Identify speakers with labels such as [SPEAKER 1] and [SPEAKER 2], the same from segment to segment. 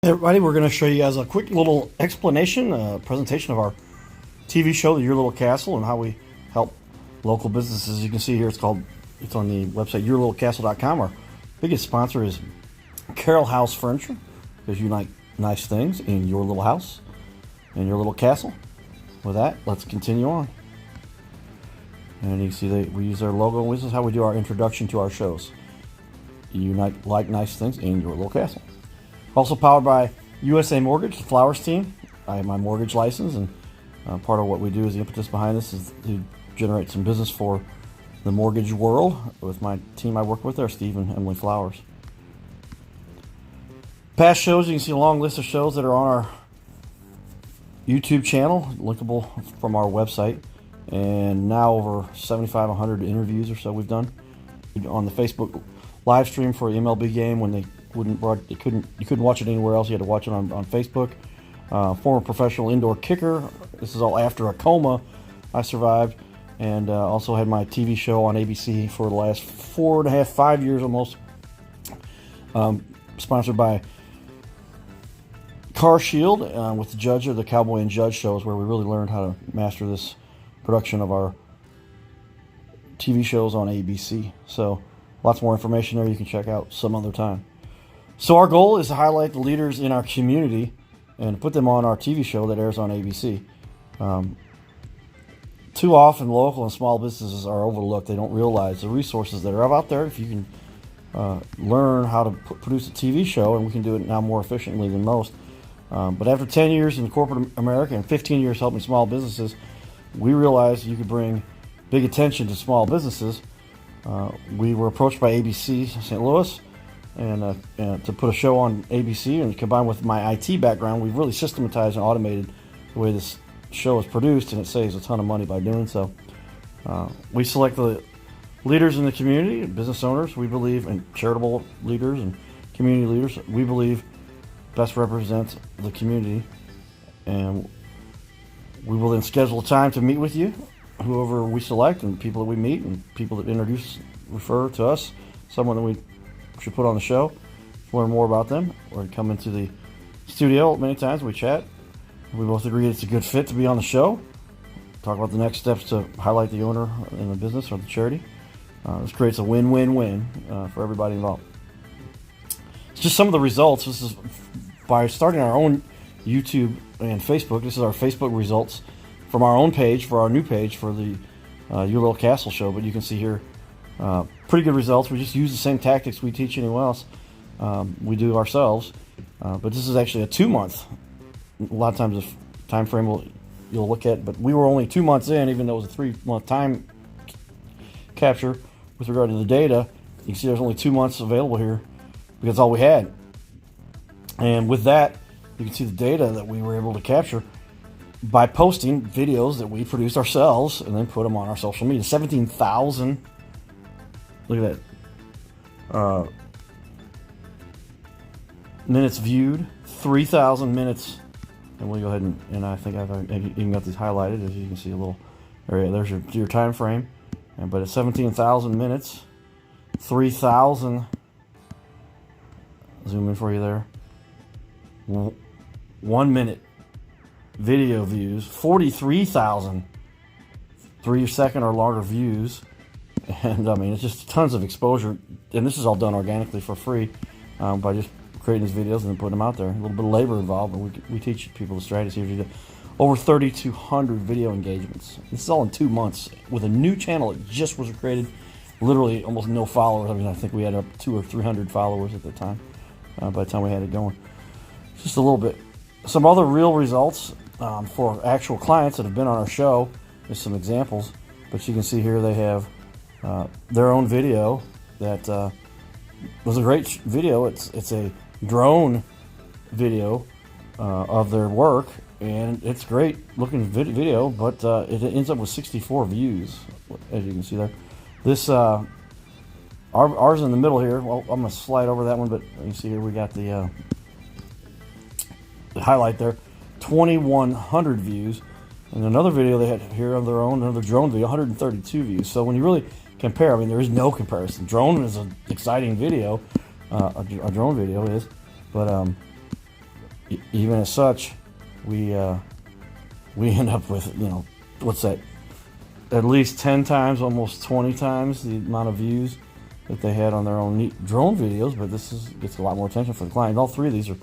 [SPEAKER 1] Hey everybody, we're going to show you guys a quick little explanation, presentation of our TV show, The Your Little Castle, and how we help local businesses. As you can see here, it's on the website, yourlittlecastle.com. Our biggest sponsor is Carroll House Furniture, because you like nice things in your little house, in your little castle. With that, let's continue on. And you can see we use their logo, and this is how we do our introduction to our shows. You like nice things in your little castle. Also powered by USA Mortgage, the Flowers team. I have my mortgage license, and part of what we do is the impetus behind this is to generate some business for the mortgage world with my team I work with there, Steve and Emily Flowers. Past shows, you can see a long list of shows that are on our YouTube channel, linkable from our website, and now over 100 interviews or so we've done on the Facebook live stream for the MLB game when you couldn't watch it anywhere else. You had to watch it on Facebook. Former professional indoor kicker. This is all after a coma I survived, and also had my TV show on ABC for the last 4.5, 5 years almost. Sponsored by Car Shield with the Judge of the Cowboy and Judge shows, where we really learned how to master this production of our TV shows on ABC. So lots more information there you can check out some other time. So our goal is to highlight the leaders in our community and put them on our TV show that airs on ABC. Too often, local and small businesses are overlooked. They don't realize the resources that are out there. If you can learn how to produce a TV show, and we can do it now more efficiently than most. But after 10 years in corporate America and 15 years helping small businesses, we realized you could bring big attention to small businesses. We were approached by ABC St. Louis, and to put a show on ABC, and combined with my IT background, we've really systematized and automated the way this show is produced, and it saves a ton of money by doing so. We select the leaders in the community, business owners we believe, and charitable leaders and community leaders we believe best represent the community, and we will then schedule a time to meet with you, whoever we select, and people that we meet, and people that refer to us, someone that we should put on the show, learn more about them, or come into the studio many times. We chat. We both agree it's a good fit to be on the show. Talk about the next steps to highlight the owner in the business or the charity. This creates a win-win-win for everybody involved. It's just some of the results. This is by starting our own YouTube and Facebook. This is our Facebook results from our own page, for our new page for the Your Little Castle show. But you can see here pretty good results. We just use the same tactics we teach anyone else. We do ourselves. But this is actually a 2-month. A lot of times the time frame you'll look at, but we were only 2 months in, even though it was a 3-month time capture with regard to the data. You can see there's only 2 months available here because that's all we had. And with that, you can see the data that we were able to capture by posting videos that we produced ourselves and then put them on our social media. 17,000. Look at that. Minutes viewed. 3,000 minutes. And we'll go ahead and I think I've even got these highlighted, as you can see a little area. There's your time frame. But it's 17,000 minutes. 3,000. Zoom in for you there. 1 minute video views. 43,000 3-second or longer views. And I mean, it's just tons of exposure. And this is all done organically for free by just creating these videos and then putting them out there. A little bit of labor involved, but we teach people the strategy. Over 3,200 video engagements. This is all in 2 months with a new channel that just was created. Literally almost no followers. I mean, I think we had up 200 or 300 followers at the time. By the time we had it going, just a little bit. Some other real results for actual clients that have been on our show. There's some examples, but you can see here they have their own video that was a great video. It's a drone video of their work, and it's great looking video, but it ends up with 64 views, as you can see there. This ours in the middle here. Well, I'm gonna slide over that one, but you see here we got the highlight there, 2,100 views, and another video they had here of their own, another drone video, 132 views. So when you really compare, I mean, there is no comparison. Drone is an exciting video, a drone video is, but even as such, we end up with, what's that? At least 10 times, almost 20 times the amount of views that they had on their own neat drone videos. But this gets a lot more attention for the client. All three of these are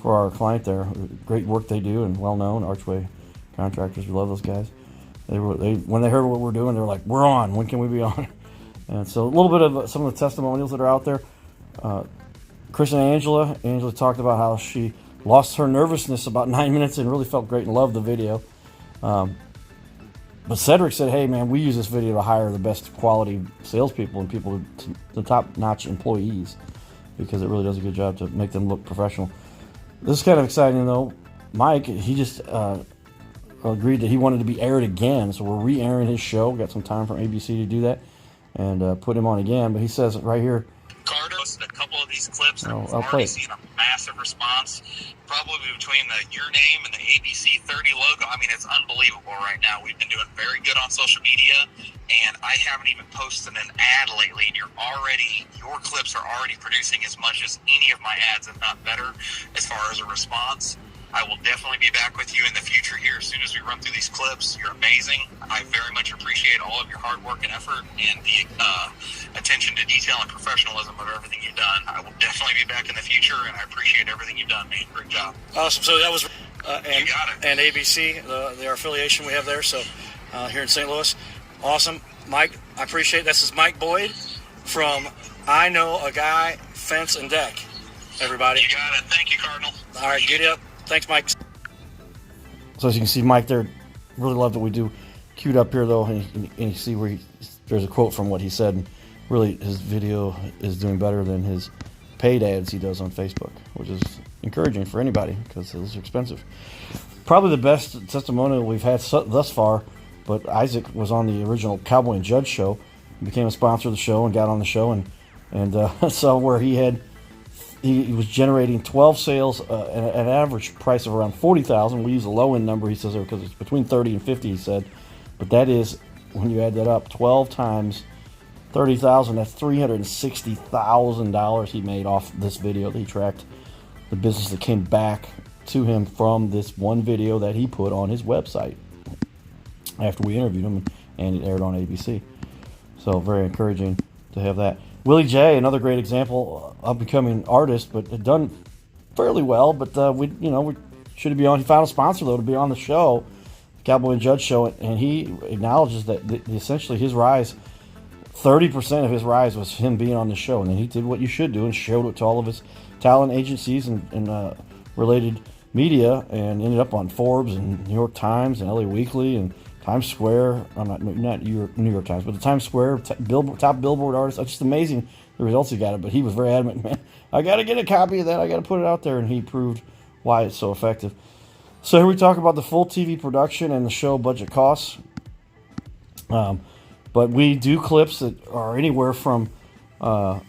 [SPEAKER 1] for our client there. Great work they do, and well known Archway Contractors. We love those guys. When they heard what we're doing, they were like, "We're on. When can we be on?" And so a little bit of some of the testimonials that are out there. Chris and Angela talked about how she lost her nervousness about 9 minutes and really felt great and loved the video. But Cedric said, "Hey man, we use this video to hire the best quality salespeople and people, the top-notch employees, because it really does a good job to make them look professional." This is kind of exciting though. Mike, he just agreed that he wanted to be aired again, so we're re-airing his show. Got some time from ABC to do that and put him on again. But he says right here,
[SPEAKER 2] Carter posted a couple of these clips, and
[SPEAKER 1] I'll
[SPEAKER 2] we've already seen a massive response, probably between your name and the ABC 30 logo. I mean, it's unbelievable right now. We've been doing very good on social media, and I haven't even posted an ad lately, and your clips are already producing as much as any of my ads, if not better, as far as a response. I will definitely be back with you in the future here as soon as we run through these clips. You're amazing. I very much appreciate all of your hard work and effort and the attention to detail and professionalism of everything you've done. I will definitely be back in the future, and I appreciate everything you've done, man. Great job.
[SPEAKER 3] Awesome. So that was
[SPEAKER 2] you got it.
[SPEAKER 3] And ABC, their affiliation we have there. So here in St. Louis, awesome. Mike, I appreciate it. This is Mike Boyd from I Know a Guy Fence and Deck. Everybody.
[SPEAKER 2] You got it. Thank you, Cardinal.
[SPEAKER 3] All right, giddy up. Thanks, Mike.
[SPEAKER 1] so as you can see, Mike there, really love what we do. Queued up here though, and you see where there's a quote from what he said. And really, his video is doing better than his paid ads he does on Facebook, which is encouraging for anybody because those are expensive. Probably the best testimonial we've had thus far, but Isaac was on the original Cowboy and Judge show, became a sponsor of the show and got on the show, and saw where he was generating 12 sales at an average price of around $40,000. We use a low end number, he says, because it's between 30 and 50, he said. But that is, when you add that up, 12 times 30,000, that's $360,000 he made off this video that he tracked. The business that came back to him from this one video that he put on his website after we interviewed him, and it aired on ABC. So very encouraging to have that. Willie J, another great example, up and coming artist, but had done fairly well. But we should be on. He found a sponsor though to be on the show, Cowboy and Judge show, and he acknowledges that essentially his rise, 30% of his rise was him being on the show, and then he did what you should do and showed it to all of his talent agencies and related media, and ended up on Forbes and New York Times and LA Weekly and Times Square. I'm not New York Times, but the Times Square top Billboard artist. It's just amazing the results he got. But he was very adamant, man, I got to get a copy of that. I got to put it out there, and he proved why it's so effective. So here we talk about the full TV production and the show budget costs. But we do clips that are anywhere from, for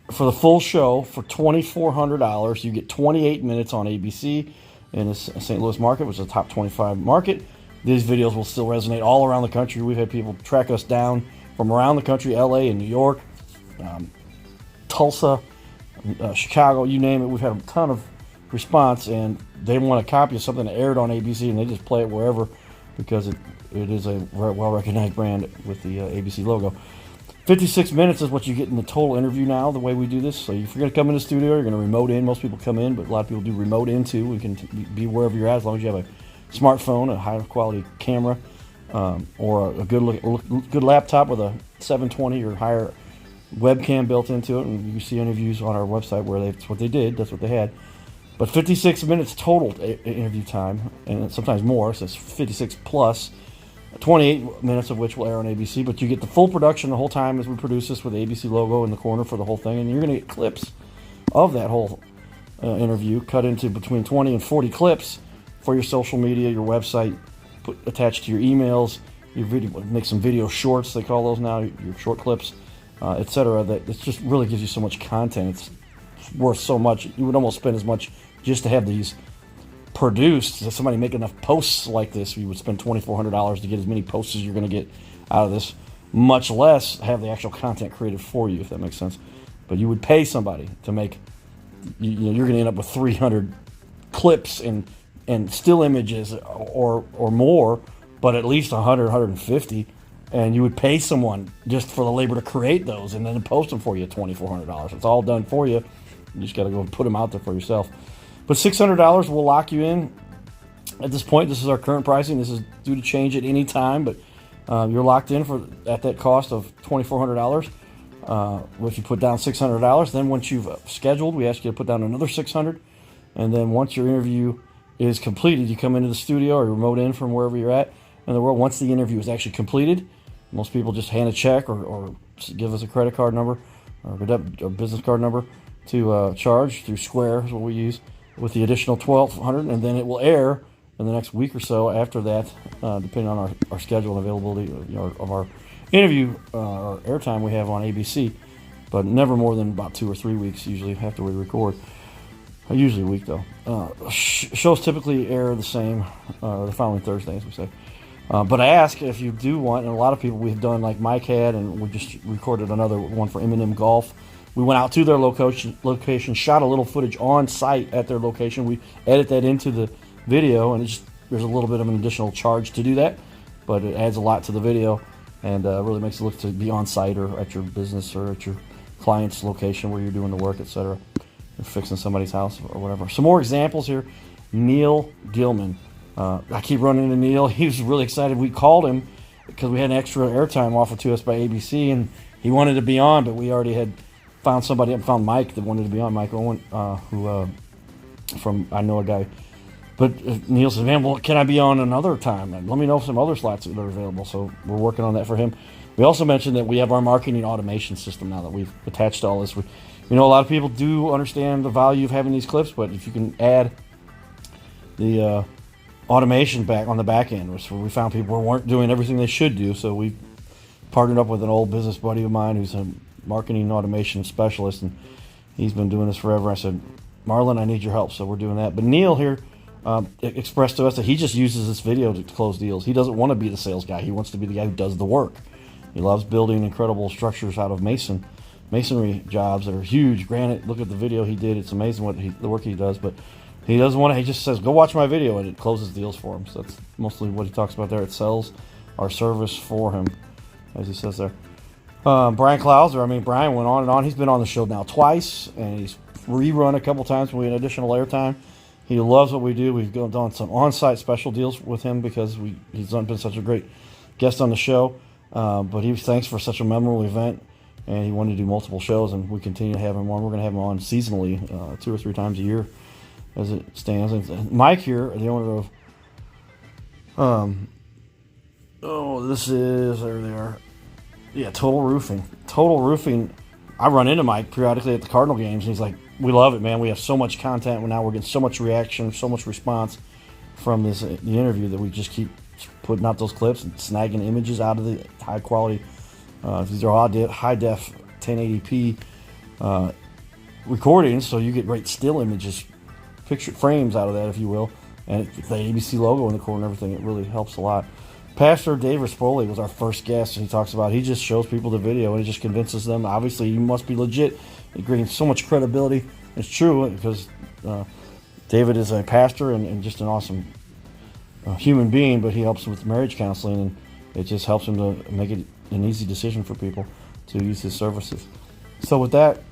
[SPEAKER 1] the full show, for $2,400, you get 28 minutes on ABC in the St. Louis market, which is a top 25 market. These videos will still resonate all around the country. We've had people track us down from around the country, LA and New York, Tulsa, Chicago, you name it. We've had a ton of response, and they want a copy of something that aired on ABC, and they just play it wherever because it is a well-recognized brand with the ABC logo. 56 minutes is what you get in the total interview now, the way we do this. So if you're going to come in the studio, you're going to remote in. Most people come in, but a lot of people do remote in too. We can be wherever you're at as long as you have a smartphone, a high-quality camera, or a good laptop with a 720 or higher webcam built into it. And you see interviews on our website where that's what they did. That's what they had. But 56 minutes total interview time, and sometimes more, so it's 56 plus, 28 minutes of which will air on ABC. But you get the full production the whole time as we produce this with the ABC logo in the corner for the whole thing. And you're going to get clips of that whole interview cut into between 20 and 40 clips for your social media, your website, attached to your emails, your video, make some video shorts, they call those now, your short clips, etc. That it just really gives you so much content. It's worth so much. You would almost spend as much just to have these produced. If somebody make enough posts like this, you would spend $2,400 to get as many posts as you're going to get out of this, much less have the actual content created for you, if that makes sense. But you would pay somebody to make, you're going to end up with 300 clips and still images or more, but at least 100, 150, and you would pay someone just for the labor to create those and then post them for you at $2,400. It's all done for you. You just got to go and put them out there for yourself. But $600 will lock you in. At this point, this is our current pricing. This is due to change at any time, but you're locked in at that cost of $2,400. If you put down $600, then once you've scheduled, we ask you to put down another $600, and then once your interview is completed, you come into the studio or remote in from wherever you're at in the world. Once the interview is actually completed, most people just hand a check or give us a credit card number or a business card number to charge through Square is what we use, with the additional $1,200, and then it will air in the next week or so after that, depending on our schedule and availability of our interview or airtime we have on ABC, but never more than about 2 or 3 weeks usually after we record. Usually a week though. Shows typically air the same the following Thursday, as we say. But I ask if you do want, and a lot of people we've done, like Mike had, and we just recorded another one for M&M Golf. We went out to their location, shot a little footage on site at their location. We edit that into the video, and there's a little bit of an additional charge to do that, but it adds a lot to the video and really makes it look to be on site or at your business or at your client's location where you're doing the work, etc. You're fixing somebody's house or whatever. Some more examples here. Neil Gilman. I keep running into Neil. He was really excited. We called him because we had an extra airtime offered to us by ABC, and he wanted to be on, but we already had found Mike that wanted to be on, Mike Owen, who from I Know a Guy. But Neil said, man, well, can I be on another time? And let me know some other slots that are available. So we're working on that for him. We also mentioned that we have our marketing automation system now that we've attached to all this. A lot of people do understand the value of having these clips, but if you can add the automation back on the back end, which we found people weren't doing everything they should do. So we partnered up with an old business buddy of mine who's a marketing automation specialist, and he's been doing this forever. I said, Marlon, I need your help. So we're doing that. But Neil here expressed to us that he just uses this video to close deals. He doesn't want to be the sales guy. He wants to be the guy who does the work. He loves building incredible structures out of masonry jobs that are huge. Granted, look at the video he did. It's amazing the work he does, but he doesn't want to. He just says, go watch my video, and it closes deals for him. So that's mostly what he talks about there. It sells our service for him, as he says there. Brian Clouser, Brian went on and on. He's been on the show now twice, and he's rerun a couple times when we had additional airtime. He loves what we do. We've done some on-site special deals with him because he's been such a great guest on the show. But thanks for such a memorable event, and he wanted to do multiple shows, and we continue to have him on. We're going to have him on seasonally, 2 or 3 times a year as it stands. And Mike here, the owner of, there they are. Yeah, Total Roofing. Total Roofing. I run into Mike periodically at the Cardinal games, and he's like, we love it, man. We have so much content. Now we're getting so much reaction, so much response from the interview that we just keep putting out those clips and snagging images out of the high quality. These are high def 1080p recordings, so you get great still images, picture frames out of that, if you will, and the ABC logo in the corner and everything. It really helps a lot. Pastor Dave Rispoli was our first guest, and he talks about he just shows people the video and he just convinces them. Obviously, you must be legit. It gains so much credibility. It's true because David is a pastor and just an awesome human being, but he helps with marriage counseling, and it just helps him to make it an easy decision for people to use his services. So with that,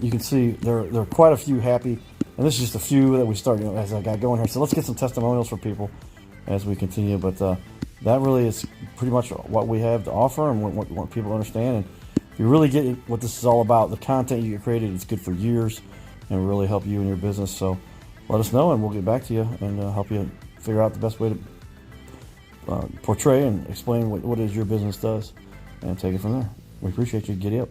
[SPEAKER 1] you can see there are quite a few happy, and this is just a few that we started as I got going here. So let's get some testimonials for people as we continue, but that really is pretty much what we have to offer and what we want people to understand. And if you really get what this is all about, the content you get created, it's good for years and will really help you in your business. So let us know, and we'll get back to you and help you figure out the best way to portray and explain what it is your business does, and take it from there. We appreciate you. Giddy up.